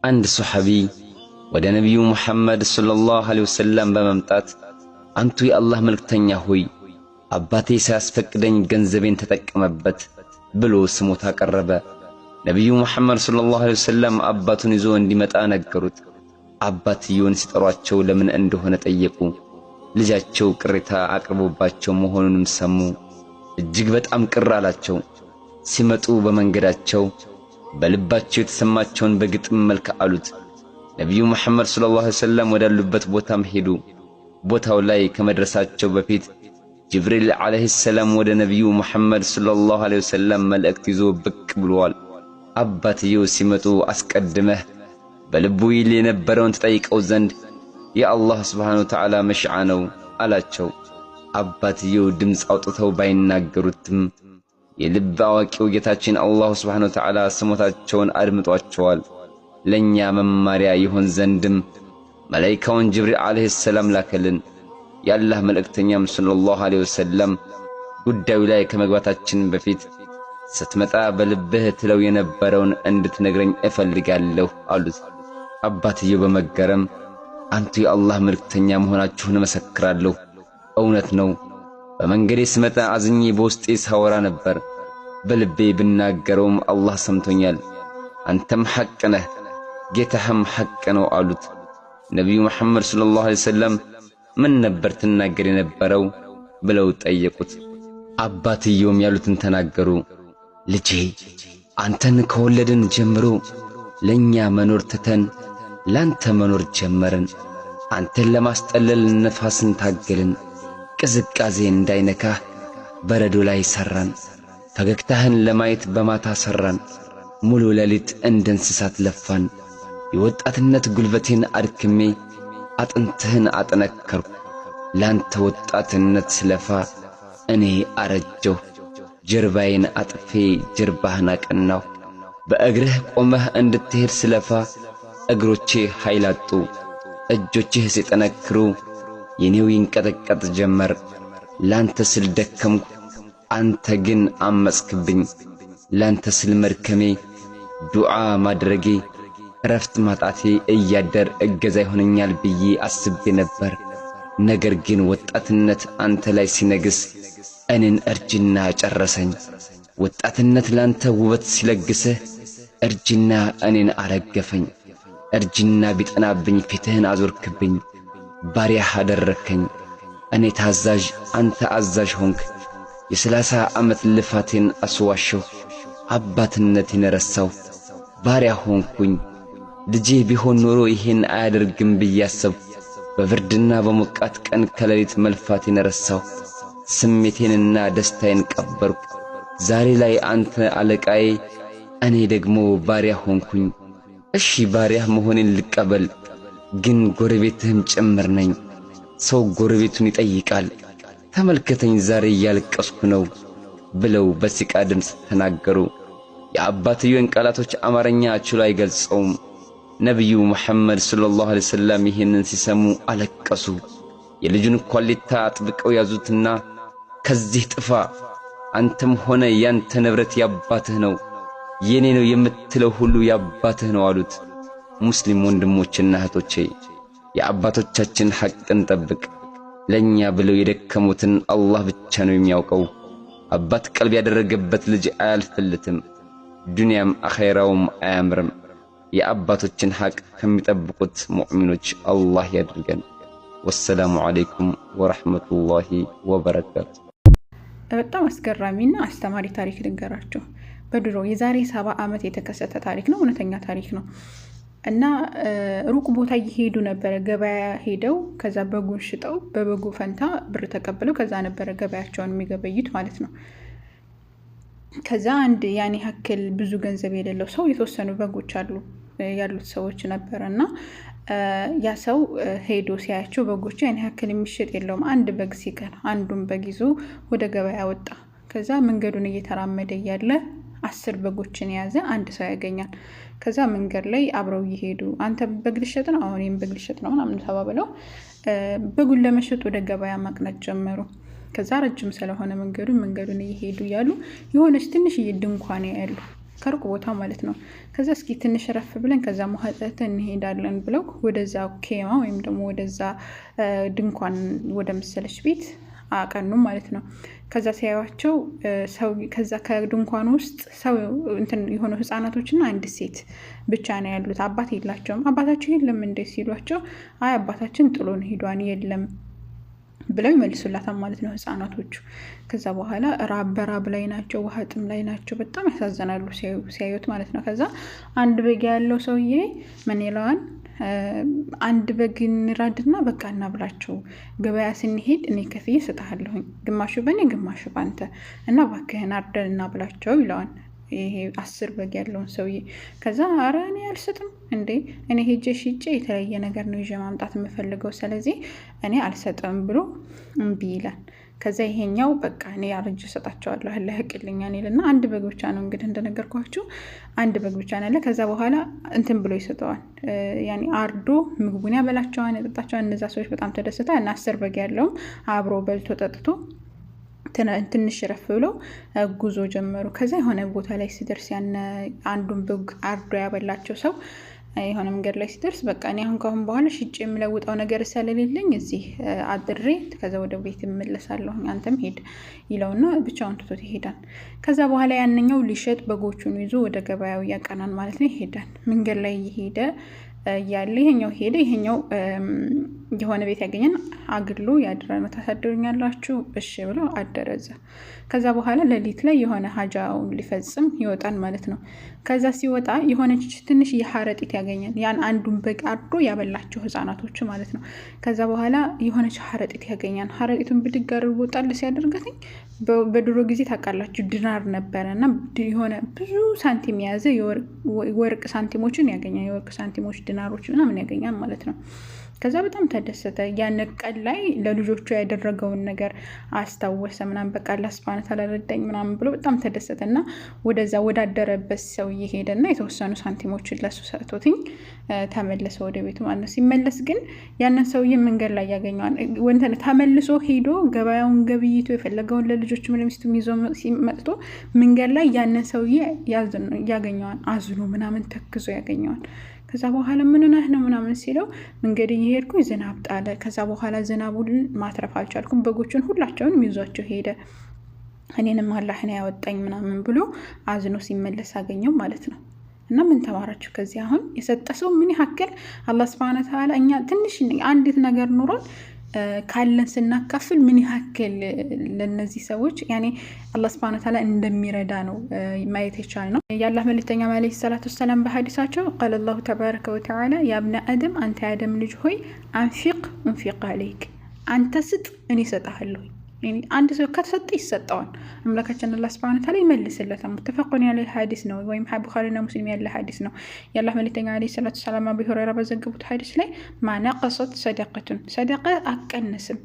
አንድ ሱሐቢ ወደ ነቢዩ ሙሐመድ ሰለላሁ ዐለይሂ ወሰለም በመምጣት አንቱ የአላህ መልእክተኛ ሆይ አባቴ ሳያስፈቅደኝ ገንዘቤን ተጠቀመበት ብሎ ስሞታ ቀረበ። ነቢዩ ሙሐመድ ሰለላሁ ዐለይሂ ወሰለም አባቱን ይዞ እንዲመጣ ነገሩት። አባትየውን ሲጠሯቸው ለምን እንደሆነ ጠየቁ። ልጃቸው ቅሬታ አቅርቦባቸው መሆኑንም ሰሙ። እጅግ በጣም ቅር አላቸው። ሲመጡ በመንገዳቸው በልባቸው የተሰማቸውን በግጥም መልክ አሉት። ነቢዩ ሙሐመድ ሰለላሁ ዐለይሂ ወሰለም ወዳሉበት ቦታም ሄዱ። ቦታው ላይ ከመድረሳቸው በፊት ጅብሪል ዐለይሂ ሰላም ወደ ነቢዩ ሙሐመድ ሰለላሁ ዐለይሂ ወሰለም መልእክት ይዞ ብቅ ብሏል። አባትየው ሲመጡ አስቀድመህ በልቡ ይል የነበረውን ተጠይቀው ዘንድ የአላህ ሱብሓነሁ ወተዓላ መሽዓ ነው አላቸው። አባትየው ድምፅ አውጥተው ባይናገሩትም የልብ አዋቂው ጌታችን አላህ ሱብሓነሁ ወተዓላ ስሞታቸውን አድምጧቸዋል። ለኛ መማሪያ ይሆን ዘንድም መላኢካውን ጅብሪል ዐለይሂ ሰላም ላከልን። የአላህ መልእክተኛም ሰለላሁ ዐለይሂ ወሰለም ጉዳዩ ላይ ከመግባታችን በፊት ስትመጣ በልብህ ትለው የነበረውን እንድትነግረኝ እፈልጋለሁ አሉት። አባትየው በመገረም አንቱ የአላህ መልእክተኛ መሆናችሁን እመሰክራለሁ፣ እውነት ነው። በመንገዴ ስመጣ አዝኜ በውስጤ ሳወራ ነበር። በልቤ ብናገረውም አላህ ሰምቶኛል። አንተም ሐቅ ነህ፣ ጌታህም ሐቅ ነው አሉት። ነቢዩ ሙሐመድ ሰለላሁ ዐለይሂ ወሰለም ምን ነበር ትናገር የነበረው ብለው ጠየቁት። አባትየውም ያሉትን ተናገሩ። ልጄ አንተን ከወለድን ጀምሮ ለኛ መኖር ትተን ላንተ መኖር ጀመርን። አንተን ለማስጠለል ነፋስን ታገልን። ቅዝቃዜ እንዳይነካህ በረዶ ላይ ሰራን። ፈገግታህን ለማየት በማታ ሰራን። ሙሉ ሌሊት እንደ እንስሳት ለፋን። የወጣትነት ጉልበቴን አድክሜ አጥንትህን አጠነከርኩ። ላንተ ወጣትነት ስለፋ እኔ አረጀሁ። ጀርባዬን አጥፌ ጀርባህን አቀናሁ። በእግርህ ቆመህ እንድትሄድ ስለፋ እግሮቼ ኃይል አጡ። እጆችህ ሲጠነክሩ የኔው ይንቀጠቀጥ ጀመር። ላንተ ስል ደከምኩ፣ አንተ ግን አመጽክብኝ። ላንተ ስል መድከሜ፣ ዱዓ ማድረጌ፣ እረፍት ማጣቴ እያደር እገዛ ይሆነኛል ብዬ አስቤ ነበር። ነገር ግን ወጣትነት አንተ ላይ ሲነግስ እኔን እርጅና ጨረሰኝ። ወጣትነት ላንተ ውበት ሲለግስህ እርጅና እኔን አረገፈኝ። እርጅና ቢጠናብኝ ፊትህን አዞርክብኝ፣ ባሪያህ አደረከኝ። እኔ ታዛዥ አንተ አዛዥ ሆንክ። የ30 ዓመት ልፋቴን አስዋሸሁ። አባትነቴን ረሳሁ፣ ባሪያ ሆንኩኝ። ልጄ ቢሆን ኖሮ ይሄን አያደርግም ብዬ አሰብኩ። በብርድና በሞቃት ቀን ከሌሊት መልፋቴን ረሳሁ። ስሜቴንና ደስታዬን ቀበርኩ። ዛሬ ላይ አንተ አለቃዬ፣ እኔ ደግሞ ባሪያ ሆንኩኝ። እሺ ባሪያህ መሆኔን ልቀበል፣ ግን ጎረቤትህም ጭምር ነኝ። ሰው ጎረቤቱን ይጠይቃል። ተመልከተኝ ዛሬ እያለቀስኩ ነው ብለው በሲቃ ድምፅ ተናገሩ። የአባትየውን ቃላቶች አማርኛ ችሎ አይገልጸውም። ነቢዩ ሙሐመድ ሰለላሁ ዐለይሂ ወሰለም ይህንን ሲሰሙ አለቀሱ። የልጁን ኳሊታ አጥብቀው ያዙትና ከዚህ ጥፋ፣ አንተም ሆነ ያንተ ንብረት ያባትህ ነው፣ የኔ ነው የምትለው ሁሉ ያባትህ ነው አሉት። ሙስሊም ወንድሞችና እህቶቼ የአባቶቻችን ሐቅን ጠብቅ። ለኛ ብለው የደከሙትን አላህ ብቻ ነው የሚያውቀው። አባት ቀልብ ያደረገበት ልጅ አያልፍለትም፣ ዱንያም አኼራውም አያምርም። የአባቶችን ሐቅ ከሚጠብቁት ሙእሚኖች አላህ ያድርገን። ወሰላሙ ዐለይኩም ወረሕመቱላሂ ወበረካቱ። በጣም አስገራሚና አስተማሪ ታሪክ ልንገራችሁ። በድሮ የዛሬ 70 ዓመት የተከሰተ ታሪክ ነው። እውነተኛ ታሪክ ነው እና ሩቅ ቦታ እየሄዱ ነበረ። ገበያ ሄደው ከዛ በጉን ሽጠው በበጉ ፈንታ ብር ተቀብለው ከዛ ነበረ ገበያቸውን የሚገበዩት ማለት ነው። ከዛ አንድ ያኔ ያክል ብዙ ገንዘብ የሌለው ሰው የተወሰኑ በጎች ያሉት ሰዎች ነበረና ያ ሰው ሄዶ ሲያያቸው በጎቹ ያኔ ያክል የሚሸጥ የለውም። አንድ በግ ሲቀር አንዱን በግ ይዞ ወደ ገበያ ወጣ። ከዛ መንገዱን እየተራመደ እያለ 10 በጎችን የያዘ አንድ ሰው ያገኛል። ከዛ መንገድ ላይ አብረው እየሄዱ አንተ በግ ልሸጥ ነው፣ አሁን እኔም በግ ልሸጥ ነው ምናምን ተባብለው በጉን ለመሸጥ ወደ ገበያ ማቅናት ጀመሩ። ከዛ ረጅም ስለሆነ መንገዱን እየሄዱ ያሉ የሆነች ትንሽዬ ድንኳን ያሉ። ከሩቅ ቦታ ማለት ነው። ከዛ እስኪ ትንሽ ረፍ ብለን ከዛ መሐጠት እንሄዳለን ብለው ወደዛ ኬማ ወይም ደግሞ ወደዛ ድንኳን ወደ መሰለች ቤት አቀኑ ማለት ነው። ከዛ ሲያዩቸው ከዛ ከድንኳኑ ውስጥ ሰው እንትን የሆኑ ህፃናቶችና አንድ ሴት ብቻ ነው ያሉት። አባት የላቸውም። አባታቸው የለም እንዴ ሲሏቸው አይ አባታችን ጥሎን ሄዷን የለም ብለው ይመልሱላታል ማለት ነው ህፃናቶቹ። ከዛ በኋላ በራብ ላይ ናቸው፣ ውሃ ጥም ላይ ናቸው። በጣም ያሳዘናሉ ሲያዩት ማለት ነው። ከዛ አንድ በግ ያለው ሰውዬ ምን ይለዋል? አንድ በግ እንራድና በቃ እናብላቸው፣ ገበያ ስንሄድ እኔ ከፍዬ እሰጥሃለሁኝ፣ ግማሹ በእኔ ግማሹ በአንተ እና እባክህን አርደን እናብላቸው ይለዋል ይሄ 10 በግ ያለውን ሰውዬ። ከዛ ኧረ እኔ አልሰጥም እንዴ እኔ ሄጄ ሽጬ የተለየ ነገር ነው ይዤ ማምጣት የምፈልገው፣ ስለዚህ እኔ አልሰጥም ብሎ እምቢ ይላል። ከዛ ይሄኛው በቃ እኔ አርጅ እሰጣቸዋለሁ ለህቅልኛል ይልና አንድ በግ ብቻ ነው እንግዲህ እንደነገርኳችሁ አንድ በግ ብቻ ነው ያለ። ከዛ በኋላ እንትን ብሎ ይሰጠዋል፣ ያኔ አርዶ ምግቡን ያበላቸዋል፣ ያጠጣቸዋል። እነዛ ሰዎች በጣም ተደስታ እና 10 በግ ያለውም አብሮ በልቶ ጠጥቶ ትንሽ ረፍ ብለው ጉዞ ጀመሩ። ከዛ የሆነ ቦታ ላይ ሲደርስ ያነ አንዱን በግ አርዶ ያበላቸው ሰው የሆነ መንገድ ላይ ሲደርስ በቃ እኔ አሁን ካሁን በኋላ ሽጬ የምለውጠው ነገር ስለሌለኝ እዚህ አድሬ ከዛ ወደ ቤት እመለሳለሁ፣ አንተም ሄድ ይለውና ብቻውን ትቶት ይሄዳል። ከዛ በኋላ ያንኛው ሊሸጥ በጎቹን ይዞ ወደ ገበያው ያቀናል ማለት ነው። ይሄዳል። መንገድ ላይ እየሄደ ያለ ይሄኛው ሄደ። ይሄኛው የሆነ ቤት ያገኘን አግሎ ያድራል። ታሳድሩኛላችሁ እሺ ብሎ አደረዘ። ከዛ በኋላ ሌሊት ላይ የሆነ ሀጃውን ሊፈጽም ይወጣል ማለት ነው። ከዛ ሲወጣ የሆነች ትንሽ የሐረጢት ያገኛል። ያን አንዱን በግ አርዶ ያበላቸው ህፃናቶች ማለት ነው። ከዛ በኋላ የሆነች ሐረጢት ያገኛል። ሐረጢቱን ብድግ አድርጎ ጣል ሲያደርጋትኝ በድሮ ጊዜ ታውቃላችሁ ዲናር ነበረ እና የሆነ ብዙ ሳንቲም የያዘ የወርቅ ሳንቲሞችን ያገኛል። የወርቅ ሳንቲሞች ዲናሮች ምናምን ያገኛል ማለት ነው። ከዛ በጣም ተደሰተ። ያን ቀን ላይ ለልጆቹ ያደረገውን ነገር አስታወሰ ምናምን በቃ አላህ ሱብሃነሁ ወተዓላ ረዳኝ ምናምን ብሎ በጣም ተደሰተ እና ወደዛ ወዳደረበት ሰው እየሄደና የተወሰኑ ሳንቲሞችን ለሱ ሰጥቶትኝ ተመለሰ ወደ ቤቱ ማለት ነው። ሲመለስ ግን ያንን ሰውዬ መንገድ ላይ ያገኘዋል። ወንተነ ተመልሶ ሄዶ ገበያውን ገብይቶ የፈለገውን ለልጆቹ ለሚስቱ ይዞ ሲመጥቶ መንገድ ላይ ያንን ሰውዬ ያገኘዋል። አዝኖ ምናምን ተክዞ ያገኘዋል። ከዛ በኋላ ምን ነህ ነው ምናምን ሲለው መንገድ እየሄድኩ ዝናብ ጣለ። ከዛ በኋላ ዝናቡን ማትረፍ አልቻልኩም፣ በጎቹን ሁላቸውንም ይዟቸው ሄደ፣ እኔንም አላህ ነው ያወጣኝ ምናምን ብሎ አዝኖ ሲመለስ አገኘው ማለት ነው። እና ምን ተማራችሁ ከዚህ? አሁን የሰጠ ሰው ምን ያክል አላህ ሱብሃነሁ ወተዓላ እኛ ትንሽ አንዲት ነገር ኑሮን ካለን ስናካፍል ምን ያክል ለነዚህ ሰዎች ያኔ አላህ ሱብሃነሁ ወተዓላ እንደሚረዳ ነው ማየት የቻል ነው። የአላህ መልእክተኛ አለይሂ ሰላቱ ወሰላም በሐዲሳቸው ቃል አላሁ ተባረከ ወተዓላ ያ ኢብነ አደም አንተ የአደም ልጅ ሆይ አንፊቅ እንፊቅ አለይክ፣ አንተ ስጥ እኔ እሰጥሃለሁ። አንድ ሰው ከተሰጠ ይሰጠዋል፣ አምላካችን አላህ ሱብሃነሁ ወተዓላ ይመልስለታል። ሙተፈቁን ያለ ሐዲስ ነው ወይም ቡኻሪና ሙስሊም ያለ ሐዲስ ነው። የአላህ መልእክተኛ አለይሂ ሰላቱ ወሰላም አቡ ሁረይራ በዘገቡት ሐዲስ ላይ ማነቀሰት ሰደቀቱን ሰደቀ አትቀንስም፣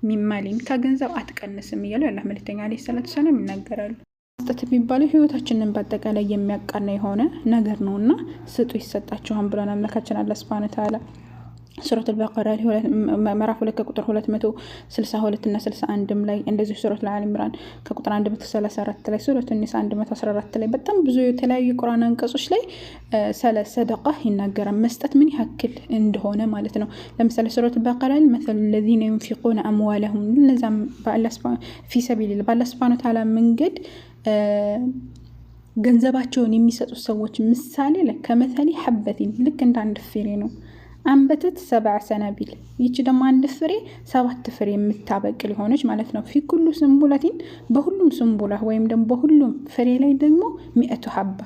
ሚማሊን ከገንዘብ አትቀንስም እያሉ የአላህ መልእክተኛ አለይሂ ሰላቱ ወሰላም ይናገራሉ። መስጠት የሚባለው ህይወታችንን በአጠቃላይ የሚያቃና የሆነ ነገር ነውና ስጡ ይሰጣችኋል ብለን አምላካችን አላህ ሱብሃነሁ ወተዓላ ሱረቱል በቀራ ምዕራፍ 2 ከቁጥር 262 እና 61 ላይ እንደዚህ ሱረቱል አሊ ኢምራን ከቁጥር 134 ላይ ሱረቱን ኒሳ 114 ላይ በጣም ብዙ የተለያዩ ቁርአን አንቀጾች ላይ ስለ ሰደቃ ይናገራል። መስጠት ምን ያክል እንደሆነ ማለት ነው። ለምሳሌ ሱረቱል በቀራ مثل الذين ينفقون اموالهم ለዛም في سبيل الله በአላህ ሱብሃነሁ ወተዓላ መንገድ ገንዘባቸውን የሚሰጡ ሰዎች ምሳሌ ለከመሰሊ ሐበቲን ልክ እንደ አንድ ፍሬ ነው። አንበተት 7 ሰናቢል ይቺ ደግሞ አንድ ፍሬ 7 ፍሬ የምታበቅል ሆነች ማለት ነው። ፊ ኩሉ ስንቡላቲን በሁሉም ስንቡላ ወይም ደግሞ በሁሉም ፍሬ ላይ ደግሞ 100 ሐባ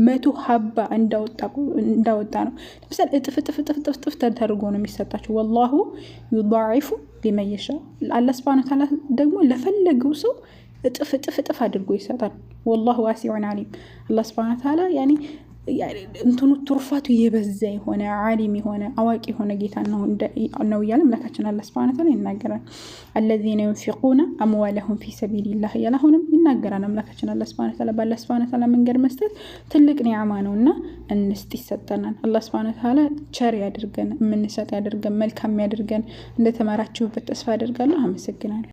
100 ሐባ እንዳወጣ ነው። ለምሳሌ እጥፍ ተደርጎ ነው የሚሰጣቸው። ወላሁ ይضاعف لمن يشاء አላህ ሱብሃነሁ ወተዓላ ደግሞ ለፈለገው ሰው እጥፍ አድርጎ ይሰጣል። ወላሁ ዋሲዑን ዓሊም አላህ ሱብሃነሁ ወተዓላ ያኒ እንትኑ ትሩፋቱ የበዛ የሆነ ዓሊም የሆነ አዋቂ የሆነ ጌታ ነው እያለ አምላካችን አላህ ሱብሃነሁ ወተዓላ ይናገራል። الذين ينفقون اموالهم في سبيل الله ያላሁንም ይናገራል አምላካችን አላህ ሱብሃነሁ ወተዓላ። በአላህ ሱብሃነሁ ወተዓላ መንገድ መስጠት ትልቅ ኒዕማ ነውና እንስጥ ይሰጠናል። አላህ ሱብሃነሁ ወተዓላ ቸር ያድርገን፣ የምንሰጥ ያድርገን፣ መልካም ያድርገን። እንደተማራችሁበት ተስፋ አደርጋለሁ። አመሰግናለሁ።